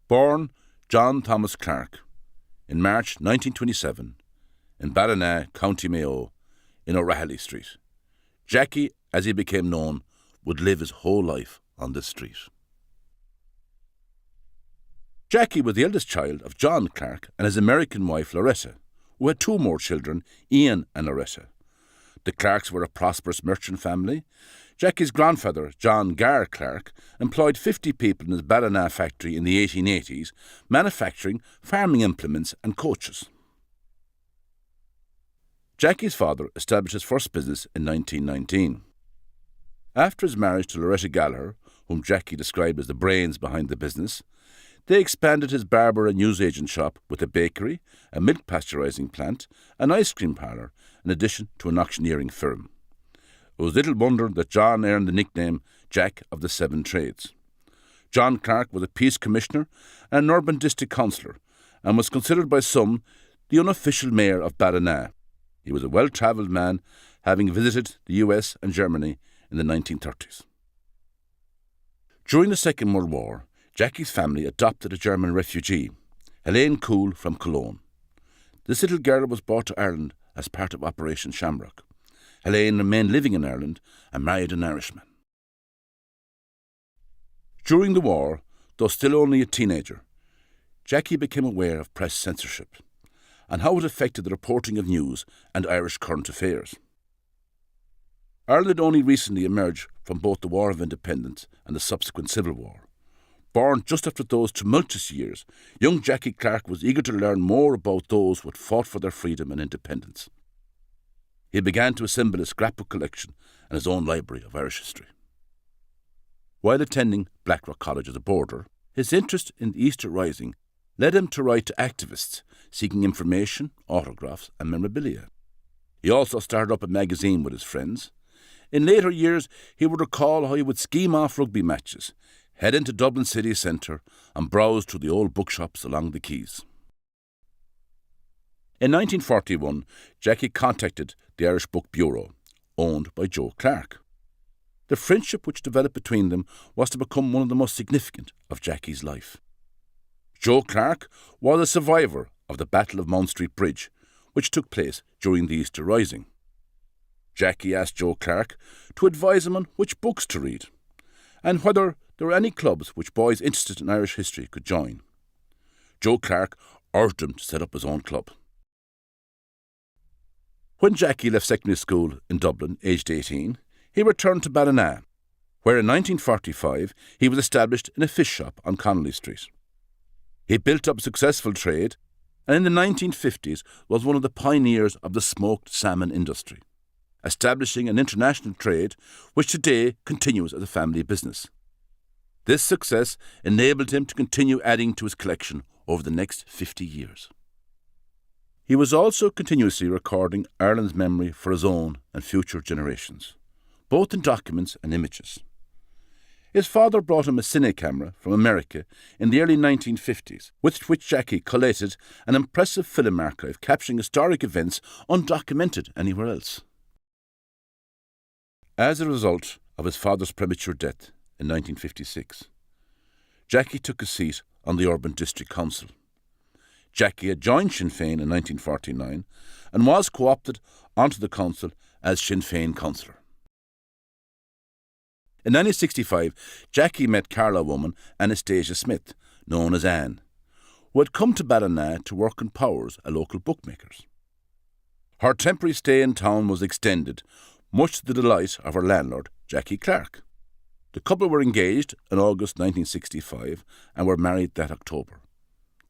Born John Thomas Clarke in March 1927 in Ballina, County Mayo, in O'Reilly Street. Jackie, as he became known, would live his whole life on this street. Jackie was the eldest child of John Clarke and his American wife Loretta, who had two more children, Ian and Loretta. The Clarkes were a prosperous merchant family. Jackie's grandfather, John Gar Clarke, employed 50 people in his Ballina factory in the 1880s, manufacturing farming implements and coaches. Jackie's father established his first business in 1919. After his marriage to Loretta Gallagher, whom Jackie described as the brains behind the business, they expanded his barber and newsagent shop with a bakery, a milk pasteurising plant, an ice cream parlour, in addition to an auctioneering firm. It was little wonder that John earned the nickname Jack of the Seven Trades. John Clarke was a peace commissioner and an urban district councillor, and was considered by some the unofficial mayor of Ballina. He was a well-travelled man, having visited the US and Germany in the 1930s. During the Second World War, Jackie's family adopted a German refugee, Helene Kuhl from Cologne. This little girl was brought to Ireland as part of Operation Shamrock. Helene remained living in Ireland and married an Irishman. During the war, though still only a teenager, Jackie became aware of press censorship and how it affected the reporting of news and Irish current affairs. Ireland had only recently emerged from both the War of Independence and the subsequent Civil War. Born just after those tumultuous years, young Jackie Clarke was eager to learn more about those who had fought for their freedom and independence. He began to assemble a scrapbook collection and his own library of Irish history. While attending Blackrock College as a boarder, his interest in the Easter Rising led him to write to activists seeking information, autographs and memorabilia. He also started up a magazine with his friends. In later years, he would recall how he would scheme off rugby matches, head into Dublin city centre and browse through the old bookshops along the quays. In 1941, Jackie contacted the Irish Book Bureau, owned by Joe Clarke. The friendship which developed between them was to become one of the most significant of Jackie's life. Joe Clarke was a survivor of the Battle of Mount Street Bridge, which took place during the Easter Rising. Jackie asked Joe Clarke to advise him on which books to read, and whether there were any clubs which boys interested in Irish history could join. Joe Clarke urged him to set up his own club. When Jackie left secondary school in Dublin, aged 18, he returned to Ballina, where in 1945 he was established in a fish shop on Connolly Street. He built up a successful trade, and in the 1950s was one of the pioneers of the smoked salmon industry, establishing an international trade which today continues as a family business. This success enabled him to continue adding to his collection over the next 50 years. He was also continuously recording Ireland's memory for his own and future generations, both in documents and images. His father brought him a cine camera from America in the early 1950s, with which Jackie collated an impressive film archive capturing historic events undocumented anywhere else. As a result of his father's premature death in 1956, Jackie took a seat on the Urban District Council. Jackie had joined Sinn Féin in 1949 and was co-opted onto the council as Sinn Féin councillor. In 1965, Jackie met Carlow woman Anastasia Smith, known as Anne, who had come to Ballina to work in Powers, a local bookmakers. Her temporary stay in town was extended, much to the delight of her landlord, Jackie Clarke. The couple were engaged in August 1965 and were married that October.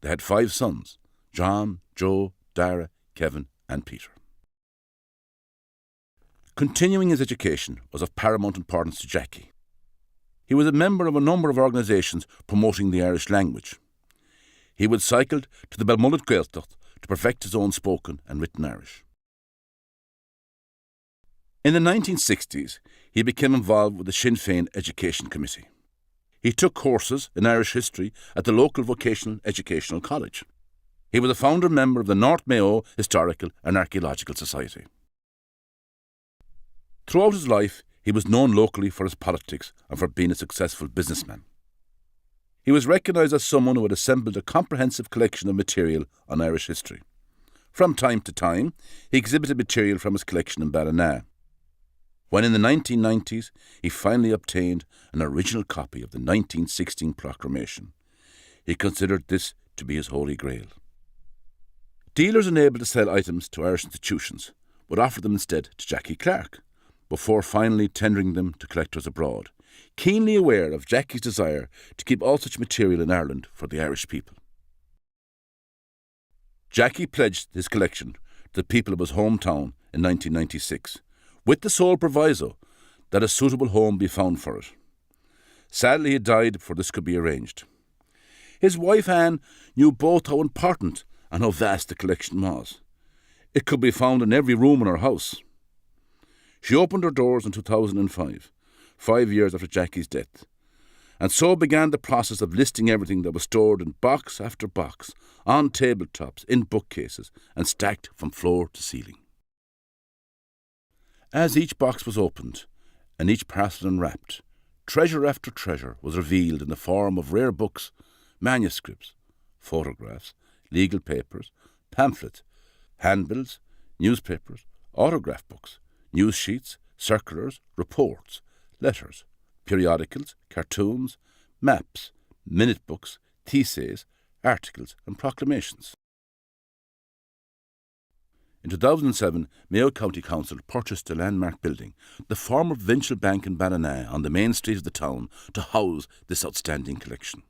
They had 5 sons, John, Joe, Dara, Kevin and Peter. Continuing his education was of paramount importance to Jackie. He was a member of a number of organisations promoting the Irish language. He would cycle to the Belmullet Gaeltacht to perfect his own spoken and written Irish. In the 1960s, he became involved with the Sinn Féin Education Committee. He took courses in Irish history at the local vocational educational college. He was a founder member of the North Mayo Historical and Archaeological Society. Throughout his life, he was known locally for his politics and for being a successful businessman. He was recognised as someone who had assembled a comprehensive collection of material on Irish history. From time to time, he exhibited material from his collection in Ballina. When in the 1990s, he finally obtained an original copy of the 1916 proclamation. He considered this to be his holy grail. Dealers unable to sell items to Irish institutions would offer them instead to Jackie Clarke, before finally tendering them to collectors abroad, keenly aware of Jackie's desire to keep all such material in Ireland for the Irish people. Jackie pledged his collection to the people of his hometown in 1996, with the sole proviso that a suitable home be found for it. Sadly, he died before this could be arranged. His wife Anne knew both how important and how vast the collection was. It could be found in every room in her house. She opened her doors in 2005, 5 years after Jackie's death, and so began the process of listing everything that was stored in box after box, on tabletops, in bookcases, and stacked from floor to ceiling. As each box was opened and each parcel unwrapped, treasure after treasure was revealed in the form of rare books, manuscripts, photographs, legal papers, pamphlets, handbills, newspapers, autograph books, news sheets, circulars, reports, letters, periodicals, cartoons, maps, minute books, theses, articles and proclamations. In 2007, Mayo County Council purchased a landmark building, the former provincial bank in Ballina, on the main street of the town, to house this outstanding collection.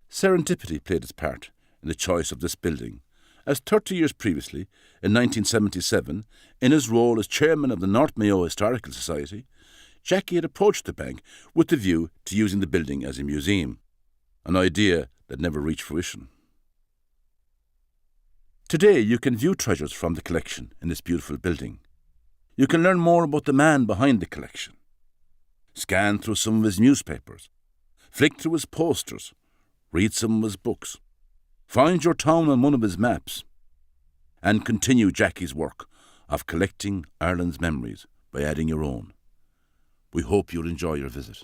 Serendipity played its part in the choice of this building, as 30 years previously, in 1977, in his role as chairman of the North Mayo Historical Society, Jackie had approached the bank with the view to using the building as a museum, an idea that never reached fruition. Today you can view treasures from the collection in this beautiful building. You can learn more about the man behind the collection, scan through some of his newspapers, flick through his posters, read some of his books, find your town on one of his maps, and continue Jackie's work of collecting Ireland's memories by adding your own. We hope you'll enjoy your visit.